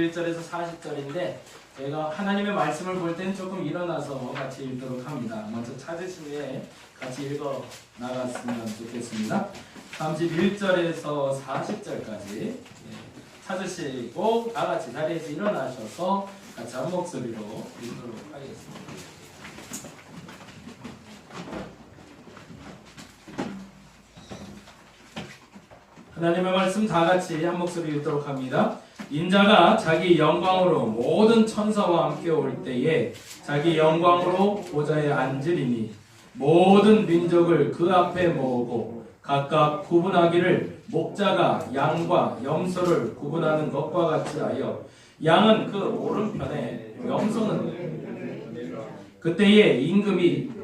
31절에서 40절인데 저희가 하나님의 말씀을 볼 때는 조금 일어나서 같이 읽도록 합니다. 먼저 찾으신 후에 같이 읽어 나갔으면 좋겠습니다. 31절에서 40절까지 찾으시고 다 같이 자리에서 일어나셔서 같이 한 목소리로 읽도록 하겠습니다. 하나님의 말씀 다 같이 한 목소리 읽도록 합니다. 인자가 자기 영광으로 모든 천사와 함께 올 때에 자기 영광으로 보좌에 앉으리니 모든 민족을 그 앞에 모으고 각각 구분하기를 목자가 양과 염소를 구분하는 것과 같이 하여 양은 그 오른편에 염소는 그때에 임금이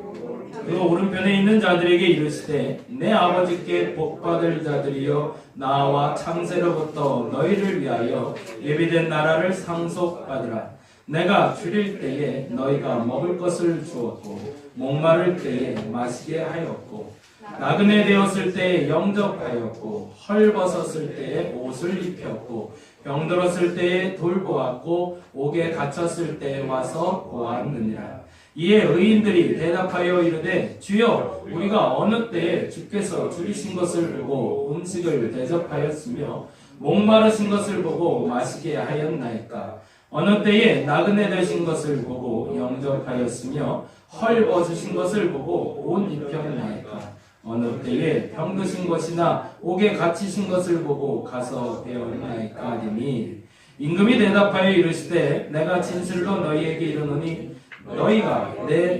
그 오른편에 있는 자들에게 이르시되 내 아버지께 복받을 자들이여 나와 창세로부터 너희를 위하여 예비된 나라를 상속받으라. 내가 줄일 때에 너희가 먹을 것을 주었고 목마를 때에 마시게 하였고 나그네 되었을 때에 영접하였고 헐벗었을 때에 옷을 입혔고 병들었을 때에 돌보았고 옥에 갇혔을 때에 와서 보았느니라. 이에 의인들이 대답하여 이르되 주여 우리가 어느 때에 주께서 줄이신 것을 보고 음식을 대접하였으며 목마르신 것을 보고 마시게 하였나이까. 어느 때에 나그네 되신 것을 보고 영접하였으며 헐벗으신 것을 보고 옷 입혔나이까. 어느 때에 병드신 것이나 옥에 갇히신 것을 보고 가서 배웠나이까 하리니 임금이 대답하여 이르시되 내가 진실로 너희에게 이르노니 너희가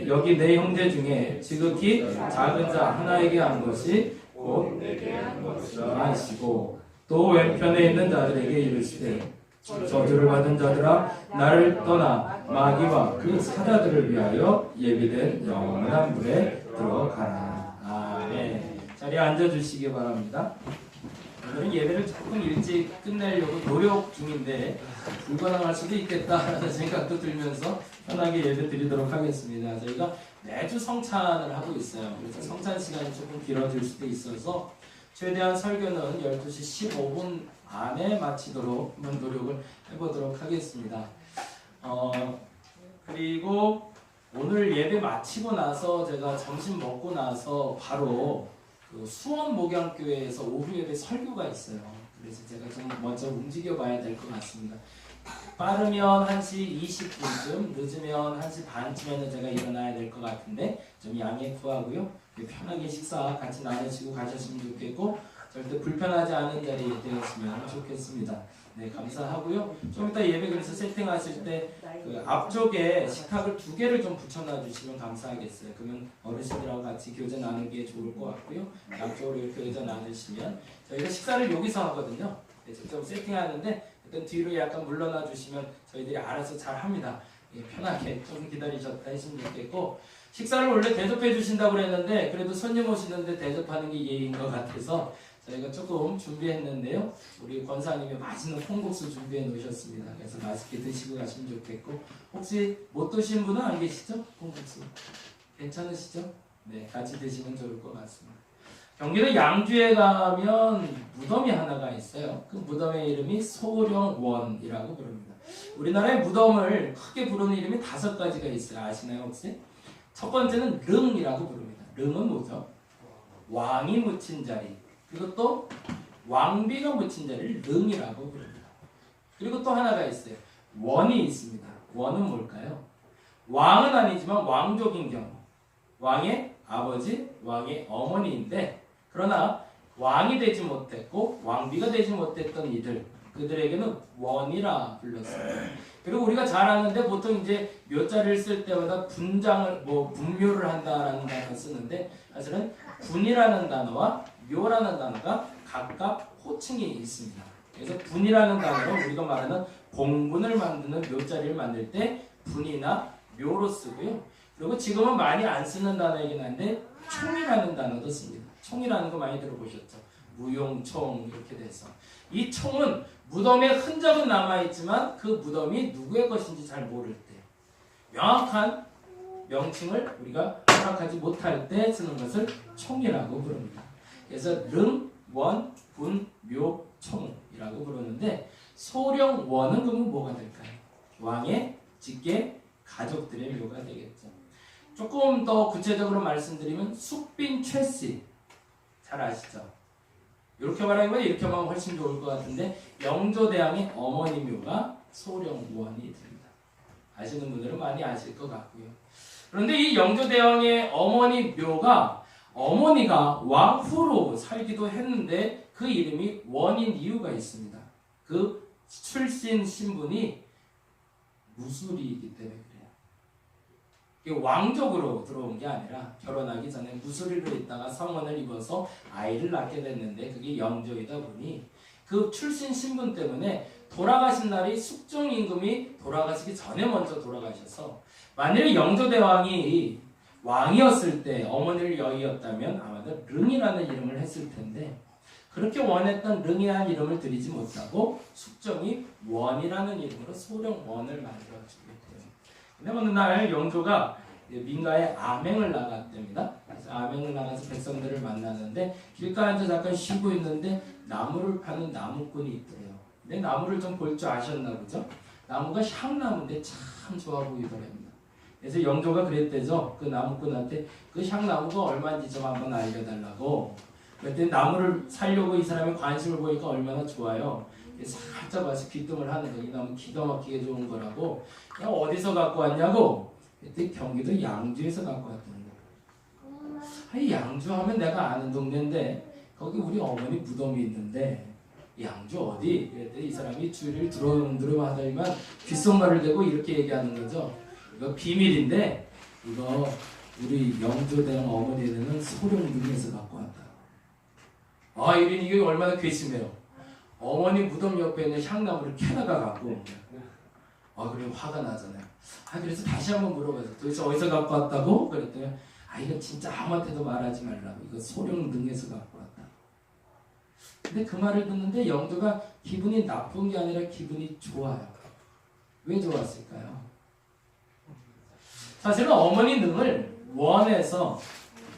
여기 내 형제 중에 지극히 작은 자 하나에게 한 것이 곧 내게 한 것이라 하시고 또 왼편에 있는 자들에게 이르시되 저주를 받은 자들아 나를 떠나 마귀와 그 사자들을 위하여 예비된 영원한 물에 들어가라. 아멘. 자리에 앉아주시기 바랍니다. 오늘은 예배를 조금 일찍 끝내려고 노력 중인데 불가능할 수도 있겠다라는 생각도 들면서 편하게 예배 드리도록 하겠습니다. 저희가 매주 성찬을 하고 있어요. 그래서 성찬 시간이 조금 길어질 수도 있어서 최대한 설교는 12시 15분 안에 마치도록 노력을 해보도록 하겠습니다. 그리고 오늘 예배 마치고 나서 제가 점심 먹고 나서 바로 그 수원 목양교회에서 오후 예배 설교가 있어요. 그래서 제가 좀 먼저 움직여 봐야 될 것 같습니다. 빠르면 1시 20분쯤, 늦으면 1시 반쯤에는 제가 일어나야 될 것 같은데 좀 양해 구하고요. 편하게 식사 같이 나누시고 가셨으면 좋겠고 절대 불편하지 않은 자리에 되었으면 좋겠습니다. 네, 감사하고요. 좀 이따 예배 그래서 세팅하실 때 그 앞쪽에 식탁을 2개를 좀 붙여놔 주시면 감사하겠어요. 그러면 어르신들하고 같이 교제 나누기에 좋을 것 같고요. 양쪽으로 이렇게 교제 나누시면 저희가 식사를 여기서 하거든요. 그래서 좀 세팅하는데 일단 뒤로 약간 물러나 주시면 저희들이 알아서 잘 합니다. 예, 편하게 좀 기다리셨다 했으면 좋겠고 식사를 원래 대접해 주신다고 그랬는데 그래도 손님 오시는데 대접하는 게 예의인 것 같아서 저희가 조금 준비했는데요. 우리 권사님이 맛있는 콩국수 준비해 놓으셨습니다. 그래서 맛있게 드시고 가시면 좋겠고 혹시 못 드신 분은 안 계시죠? 콩국수 괜찮으시죠? 네, 같이 드시면 좋을 것 같습니다. 경기도 양주에 가면 무덤이 하나가 있어요. 그 무덤의 이름이 소령원이라고 부릅니다. 우리나라의 무덤을 크게 부르는 이름이 5가지가 있어요. 아시나요 혹시? 첫 번째는 릉이라고 부릅니다. 릉은 뭐죠? 왕이 묻힌 자리. 그리고 또 왕비가 묻힌 자리를 릉이라고 부릅니다. 그리고 또 하나가 있어요. 원이 있습니다. 원은 뭘까요? 왕은 아니지만 왕족인 경우. 왕의 아버지, 왕의 어머니인데 그러나 왕이 되지 못했고 왕비가 되지 못했던 이들 그들에게는 원이라 불렀습니다. 그리고 우리가 잘 아는데 보통 이제 묘자를 쓸 때마다 분장을 분묘를 한다라는 단어 쓰는데 사실은 분이라는 단어와 묘라는 단어가 각각 호칭이 있습니다. 그래서 분이라는 단어는 우리가 말하는 공분을 만드는 묘자리를 만들 때 분이나 묘로 쓰고요. 그리고 지금은 많이 안 쓰는 단어이긴 한데 총이라는 단어도 씁니다. 총이라는 거 많이 들어보셨죠? 무용총 이렇게 돼서 이 총은 무덤에 흔적은 남아있지만 그 무덤이 누구의 것인지 잘 모를 때 명확한 명칭을 우리가 허락하지 못할 때 쓰는 것을 총이라고 부릅니다. 그래서 릉, 원, 분, 묘, 총이라고 부르는데 소령원은 그러면 뭐가 될까요? 왕의 직계 가족들의 묘가 되겠죠. 조금 더 구체적으로 말씀드리면 숙빈 최씨 잘 아시죠? 이렇게 말하기보다 이렇게 말하면 훨씬 좋을 것 같은데 영조대왕의 어머니 묘가 소령원이 됩니다. 아시는 분들은 많이 아실 것 같고요. 그런데 이 영조대왕의 어머니 묘가 어머니가 왕후로 살기도 했는데 그 이름이 원인 이유가 있습니다. 그 출신 신분이 무술이기 때문에 그래요. 이게 왕족으로 들어온 게 아니라 결혼하기 전에 무술이로 있다가 성원을 입어서 아이를 낳게 됐는데 그게 영조이다 보니 그 출신 신분 때문에 돌아가신 날이 숙종 임금이 돌아가시기 전에 먼저 돌아가셔서 만일 영조대왕이 왕이었을 때 어머니를 여의었다면 아마도 릉이라는 이름을 했을 텐데 그렇게 원했던 릉이라는 이름을 드리지 못하고 숙종이 원이라는 이름으로 소령원을 만들어주게 돼요. 근데 어느 날 영조가 민가에 암행을 나갔답니다. 그래서 암행을 나가서 백성들을 만나는데 길가에 앉아 잠깐 쉬고 있는데 나무를 파는 나무꾼이 있더래요. 근데 나무를 좀 볼 줄 아셨나 보죠? 나무가 향나무인데 참 좋아 보이더랍니다. 그래서 영조가 그랬대죠. 그 나무꾼한테 그 향나무가 얼마인지 좀 한번 알려달라고. 그랬더니 나무를 사려고 이 사람이 관심을 보니까 얼마나 좋아요. 살짝 와서 귀뜸을 하는 거예요. 이 나무 기가 막히게 좋은 거라고. 그냥 어디서 갖고 왔냐고. 그때 경기도 양주에서 갖고 왔다는 거예요. 아니 양주 하면 내가 아는 동네인데 거기 우리 어머니 무덤이 있는데 양주 어디? 그랬더니 이 사람이 주위를 두루두루 하더니만 귓속말을 대고 이렇게 얘기하는 거죠. 이거 비밀인데 이거 우리 영조대왕 어머니는 소령릉에서 갖고 왔다. 아 이러니 이게 얼마나 괘씸해요. 어머니 무덤 옆에 있는 향나무를 캐다가 갖고 온 거예요. 아 그래 화가 나잖아요. 아 그래서 다시 한번 물어봐서 도대체 어디서 갖고 왔다고? 그랬더니 아 이거 진짜 아무한테도 말하지 말라고. 이거 소령릉에서 갖고 왔다. 근데 그 말을 듣는데 영조가 기분이 나쁜 게 아니라 기분이 좋아요. 왜 좋았을까요? 사실은 어머니 능을 원에서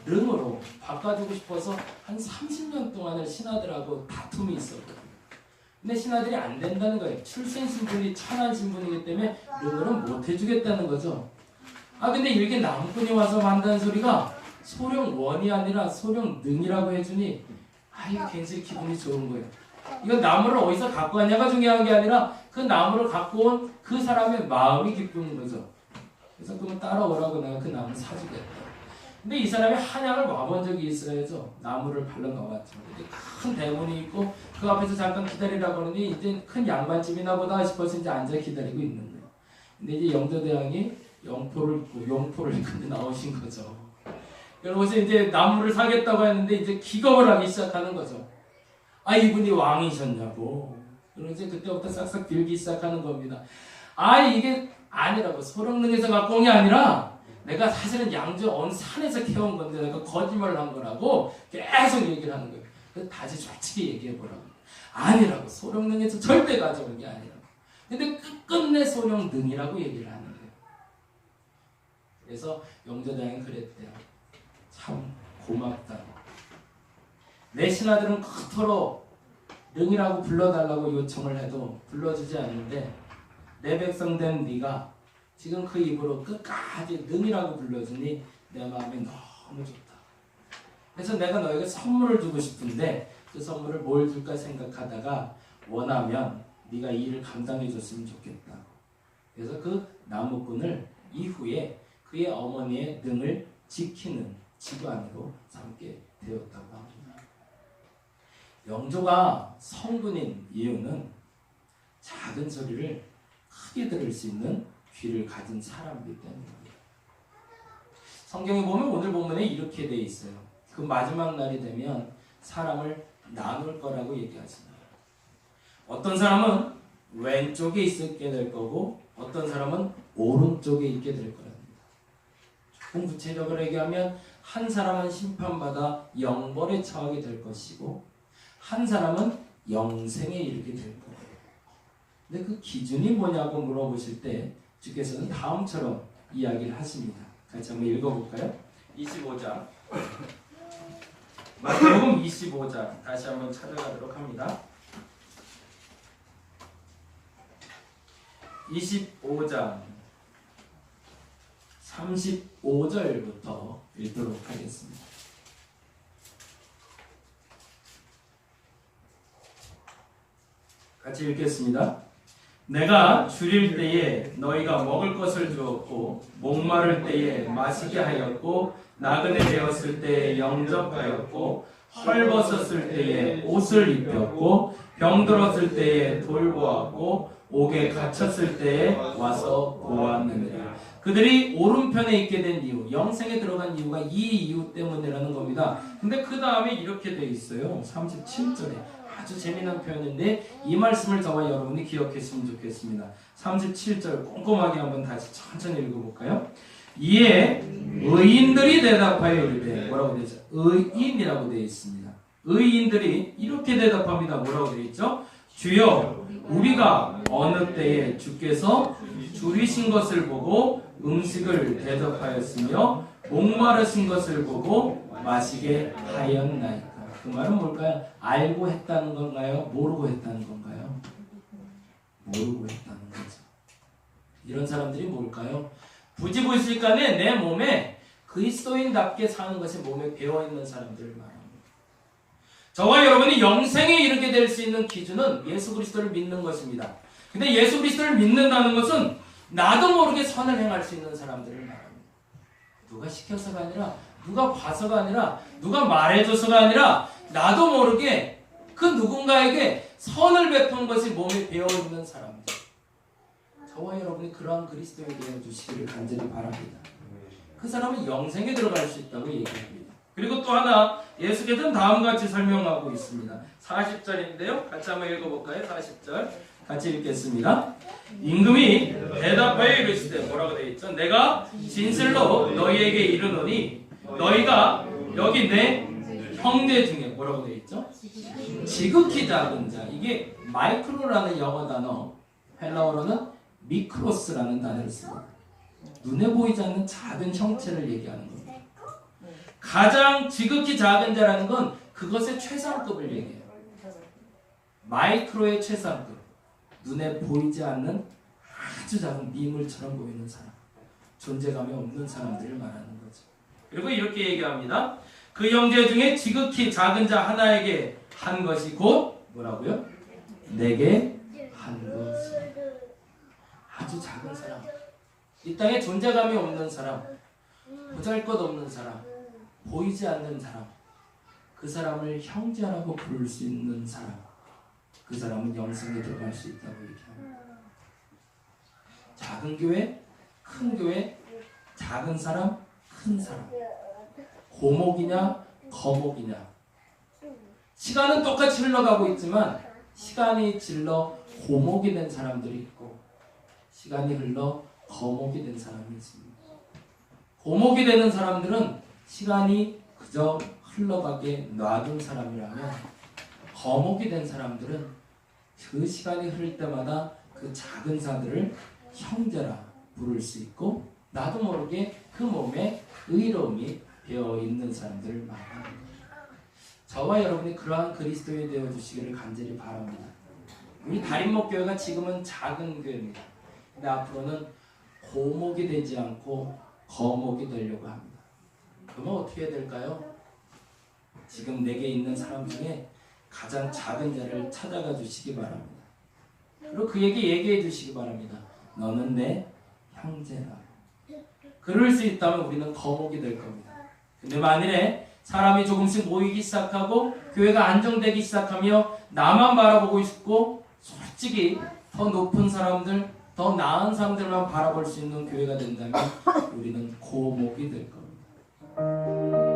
릉으로 바꿔주고 싶어서 한 30년 동안을 신하들하고 다툼이 있었거든요. 근데 신하들이 안 된다는 거예요. 출신 신분이 천한 신분이기 때문에 릉으로는 못 해주겠다는 거죠. 아 근데 이렇게 나무꾼이 와서 한다는 소리가 소령원이 아니라 소령능이라고 해주니 아 이거 굉장히 기분이 좋은 거예요. 이건 나무를 어디서 갖고 왔냐가 중요한 게 아니라 그 나무를 갖고 온 그 사람의 마음이 기쁜 거죠. 그래서 그러면 따라오라고 내가 그 나무를 사주겠다. 근데 이 사람이 한양을 와본 적이 있어야죠. 나무를 발라 넣었죠. 큰 대문이 있고 그 앞에서 잠깐 기다리라고 하더니 이제 큰 양반집이나 보다 싶어서 이제 앉아 기다리고 있는 거예요. 근데 이제 영조대왕이 용포를 입고 나오신 거죠. 그래서 이제 나무를 사겠다고 했는데 이제 기겁을 하기 시작하는 거죠. 아 이분이 왕이셨냐고. 그리고 이제 그때부터 싹싹 빌기 시작하는 겁니다. 아 이게 아니라고. 소령릉에서 갖고 온 게 아니라 내가 사실은 양주 어느 산에서 캐온 건데 내가 거짓말을 한 거라고 계속 얘기를 하는 거예요. 그래서 다시 솔직히 얘기해보라고. 아니라고. 소령릉에서 절대 가져온 게 아니라고. 근데 끝끝내 소령릉이라고 얘기를 하는 거예요. 그래서 영조대왕이 그랬대요. 참 고맙다. 내 신하들은 그토록 릉이라고 불러달라고 요청을 해도 불러주지 않는데 내 백성 된 네가 지금 그 입으로 끝까지 능이라고 불러주니 내 마음이 너무 좋다. 그래서 내가 너에게 선물을 주고 싶은데 그 선물을 뭘 줄까 생각하다가 원하면 네가 이 일을 감당해 줬으면 좋겠다. 그래서 그 나무꾼을 이후에 그의 어머니의 능을 지키는 직관으로 삼게 되었다고 합니다. 영조가 성군인 이유는 작은 소리를 크게 들을 수 있는 귀를 가진 사람이기 때문입니다. 성경에 보면 오늘 본문에 이렇게 되어 있어요. 그 마지막 날이 되면 사람을 나눌 거라고 얘기하십니다. 어떤 사람은 왼쪽에 있게 될 거고 어떤 사람은 오른쪽에 있게 될 거랍니다. 조금 구체적으로 얘기하면 한 사람은 심판받아 영벌에 처하게 될 것이고 한 사람은 영생에 이르게 될 거예요. 근데 그 기준이 뭐냐고 물어보실 때 주께서는 다음처럼 이야기를 하십니다. 같이 한번 읽어볼까요? 25장 마태복음 25장 다시 한번 찾아가도록 합니다. 25장 35절부터 읽도록 하겠습니다. 같이 읽겠습니다. 내가 줄일 때에 너희가 먹을 것을 주었고 목마를 때에 마시게 하였고 나그네 되었을 때에 영접하였고 헐벗었을 때에 옷을 입혔고 병들었을 때에 돌보았고 옥에 갇혔을 때에 와서 보았느니라. 그들이 오른편에 있게 된 이유, 영생에 들어간 이유가 이 이유 때문이라는 겁니다. 근데 그 다음에 이렇게 돼 있어요. 37절에 아주 재미난 표현인데 이 말씀을 저와 여러분이 기억했으면 좋겠습니다. 37절 꼼꼼하게 한번 다시 천천히 읽어볼까요? 이에 의인들이 대답하여 이르되, 뭐라고 되어 있죠? 의인이라고 되어 있습니다. 의인들이 이렇게 대답합니다. 뭐라고 되어 있죠? 주여, 우리가 어느 때에 주께서 줄이신 것을 보고 음식을 대접하였으며 목마르신 것을 보고 마시게 하였나이까. 그 말은 뭘까요? 알고 했다는 건가요? 모르고 했다는 건가요? 모르고 했다는 거죠. 이런 사람들이 뭘까요? 부지불식간에 내 몸에 그리스도인답게 사는 것이 몸에 배어있는 사람들을 말합니다. 저와 여러분이 영생에 이르게 될 수 있는 기준은 예수 그리스도를 믿는 것입니다. 근데 예수 그리스도를 믿는다는 것은 나도 모르게 선을 행할 수 있는 사람들을 말합니다. 누가 시켜서가 아니라, 누가 봐서가 아니라, 누가 말해줘서가 아니라 나도 모르게 그 누군가에게 선을 베푼 것이 몸에 배어있는 사람들. 저와 여러분이 그러한 그리스도에 대해 주시기를 간절히 바랍니다. 그 사람은 영생에 들어갈 수 있다고 얘기합니다. 그리고 또 하나 예수께서는 다음과 같이 설명하고 있습니다. 40절인데요. 같이 한번 읽어볼까요? 40절 같이 읽겠습니다. 임금이 대답하여 이르시되, 뭐라고 되어 있죠? 내가 진실로 너희에게 이르노니 너희가 여기 내 형제 중에, 뭐라고 되어 있죠? 지극히 작은 자. 이게 마이크로라는 영어 단어, 헬라어로는 미크로스라는 단어를 씁니다. 눈에 보이지 않는 작은 형체를 얘기하는 겁니다. 가장 지극히 작은 자라는 건 그것의 최상급을 얘기해요. 마이크로의 최상급. 눈에 보이지 않는 아주 작은 미물처럼 보이는 사람. 존재감이 없는 사람들을 말하는 거죠. 그리고 이렇게 얘기합니다. 그 형제 중에 지극히 작은 자 하나에게 한 것이 곧 뭐라고요? 내게 한 것이. 아주 작은 사람, 이 땅에 존재감이 없는 사람, 보잘것없는 사람, 보이지 않는 사람, 그 사람을 형제라고 부를 수 있는 사람, 그 사람은 영생에 들어갈 수 있다고 얘기합니다. 작은 교회, 큰 교회, 작은 사람, 큰 사람, 고목이냐 거목이냐, 시간은 똑같이 흘러가고 있지만 시간이 질러 고목이 된 사람들이 있고 시간이 흘러 거목이 된 사람이 있습니다. 고목이 되는 사람들은 시간이 그저 흘러가게 놔둔 사람이라면, 거목이 된 사람들은 그 시간이 흐를 때마다 그 작은 사들을 형제라 부를 수 있고 나도 모르게 그 몸에 의로움이 배어있는 사람들을 말합니다. 저와 여러분이 그러한 그리스도에 되어 주시기를 간절히 바랍니다. 우리 다림목교회가 지금은 작은 교회입니다. 근데 앞으로는 고목이 되지 않고 거목이 되려고 합니다. 그러면 어떻게 해야 될까요? 지금 내게 있는 사람 중에 가장 작은 자를 찾아가 주시기 바랍니다. 그리고 그에게 얘기해 주시기 바랍니다. 너는 내 형제라. 그럴 수 있다면 우리는 거목이 될 겁니다. 근데 만일에 사람이 조금씩 모이기 시작하고 교회가 안정되기 시작하며 나만 바라보고 있고 솔직히 더 높은 사람들, 더 나은 사람들만 바라볼 수 있는 교회가 된다면 우리는 고목이 될 겁니다.